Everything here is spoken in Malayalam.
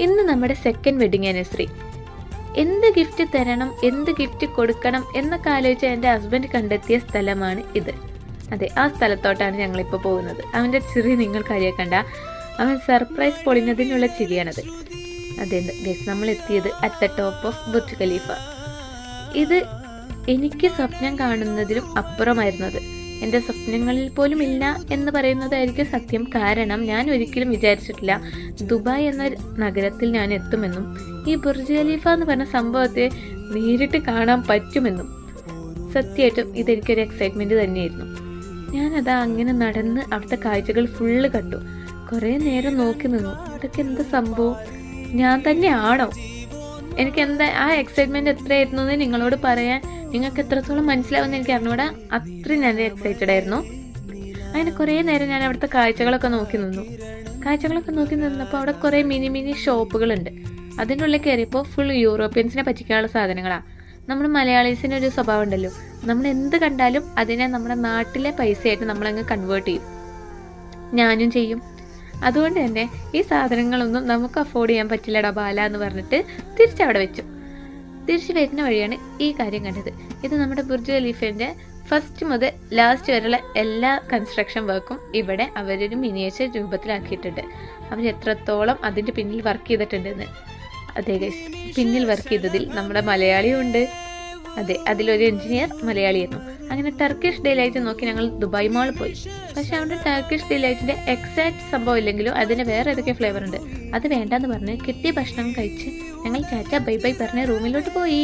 ഇന്ന് നമ്മുടെ സെക്കൻഡ് വെഡിങ് ആനിവേഴ്സറി. എന്ത് ഗിഫ്റ്റ് തരണം, എന്ത് ഗിഫ്റ്റ് കൊടുക്കണം എന്നൊക്കെ ആലോചിച്ച് എൻ്റെ ഹസ്ബൻഡ് കണ്ടെത്തിയ സ്ഥലമാണ് ഇത്. അതെ, ആ സ്ഥലത്തോട്ടാണ് ഞങ്ങളിപ്പോൾ പോകുന്നത്. അവൻ്റെ ചിരി നിങ്ങൾ കാര്യമാക്കണ്ട, അവൻ സർപ്രൈസ് പൊളിഞ്ഞതിനുള്ള ചിരിയാണത്. അതെ ഗൈസ്, നമ്മൾ എത്തിയത് at the top of Burj Khalifa. ഇത് എനിക്ക് സ്വപ്നം കാണുന്നതിലും അപ്പുറമായിരുന്നത്. എൻ്റെ സ്വപ്നങ്ങളിൽ പോലും ഇല്ല എന്ന് പറയുന്നതായിരിക്കും സത്യം. കാരണം ഞാൻ ഒരിക്കലും വിചാരിച്ചിട്ടില്ല ദുബായ് എന്ന നഗരത്തിൽ ഞാൻ എത്തുമെന്നും ഈ ബുർജ് ഖലീഫ എന്ന് പറഞ്ഞ സംഭവത്തെ നേരിട്ട് കാണാൻ പറ്റുമെന്നും. സത്യമായിട്ടും ഇതെനിക്കൊരു എക്സൈറ്റ്മെൻറ്റ് തന്നെയായിരുന്നു. ഞാനതാ അങ്ങനെ നടന്ന് അവിടുത്തെ കാഴ്ചകൾ ഫുള്ള് കണ്ടു. കുറേ നേരം നോക്കി നിന്നു. ഇതൊക്കെ എന്താ സംഭവം, ഞാൻ തന്നെയാണോ? എനിക്ക് എന്താ ആ എക്സൈറ്റ്മെൻറ്റ് എത്രയായിരുന്നു എന്ന് നിങ്ങളോട് പറയാൻ നിങ്ങൾക്ക് എത്രത്തോളം മനസ്സിലാവുമെന്ന് എനിക്ക് അറിഞ്ഞൂടാ. അത്രയും ഞാൻ എക്സൈറ്റഡ് ആയിരുന്നു. അങ്ങനെ കുറേ നേരം ഞാൻ അവിടുത്തെ കാഴ്ചകളൊക്കെ നോക്കി നിന്നപ്പോൾ അവിടെ കുറേ മിനി ഷോപ്പുകളുണ്ട്. അതിനുള്ളിൽ കയറിയപ്പോൾ ഫുൾ യൂറോപ്യൻസിനെ പറ്റിക്കാനുള്ള സാധനങ്ങളാണ്. നമ്മൾ മലയാളീസിന് ഒരു സ്വഭാവം ഉണ്ടല്ലോ, നമ്മൾ എന്ത് കണ്ടാലും അതിനെ നമ്മുടെ നാട്ടിലെ പൈസയായിട്ട് നമ്മളങ്ങ് കൺവേർട്ട് ചെയ്യും. ഞാനും ചെയ്യും. അതുകൊണ്ട് തന്നെ ഈ സാധനങ്ങളൊന്നും നമുക്ക് അഫോർഡ് ചെയ്യാൻ പറ്റില്ലടാ ബാല എന്ന് പറഞ്ഞിട്ട് തിരിച്ചവിടെ വെച്ചു. തിരിച്ച് വരുന്ന വഴിയാണ് ഈ കാര്യം കണ്ടത്. ഇത് നമ്മുടെ ബുർജ് ഖലീഫിൻ്റെ ഫസ്റ്റ് മുതൽ ലാസ്റ്റ് വരെയുള്ള എല്ലാ കൺസ്ട്രക്ഷൻ വർക്കും ഇവിടെ അവരൊരു മിനിയേച്ചർ രൂപത്തിലാക്കിയിട്ടുണ്ട്. അവർ എത്രത്തോളം അതിൻ്റെ പിന്നിൽ വർക്ക് ചെയ്തിട്ടുണ്ടെന്ന്. അതെ ഗൈസ്, പിന്നിൽ വർക്ക് ചെയ്തതിൽ നമ്മുടെ മലയാളിയും ഉണ്ട്. അതെ, അതിലൊരു എഞ്ചിനീയർ മലയാളിയായിരുന്നു. അങ്ങനെ ടർക്കിഷ് ഡിലൈറ്റ് നോക്കി ഞങ്ങൾ ദുബായ് മാൾ പോയി. പക്ഷെ അവിടെ ടർക്കിഷ് ഡിലൈറ്റിൻ്റെ എക്സാക്ട് സംഭവം ഇല്ലെങ്കിലും അതിന് വേറെ ഏതൊക്കെ ഫ്ലേവർ ഉണ്ട്. അത് വേണ്ടാന്ന് പറഞ്ഞ് കിട്ടിയ ഭക്ഷണം കഴിച്ച് ഞങ്ങൾ ടാറ്റ ബൈ ബൈ പറഞ്ഞ് റൂമിലോട്ട് പോയി.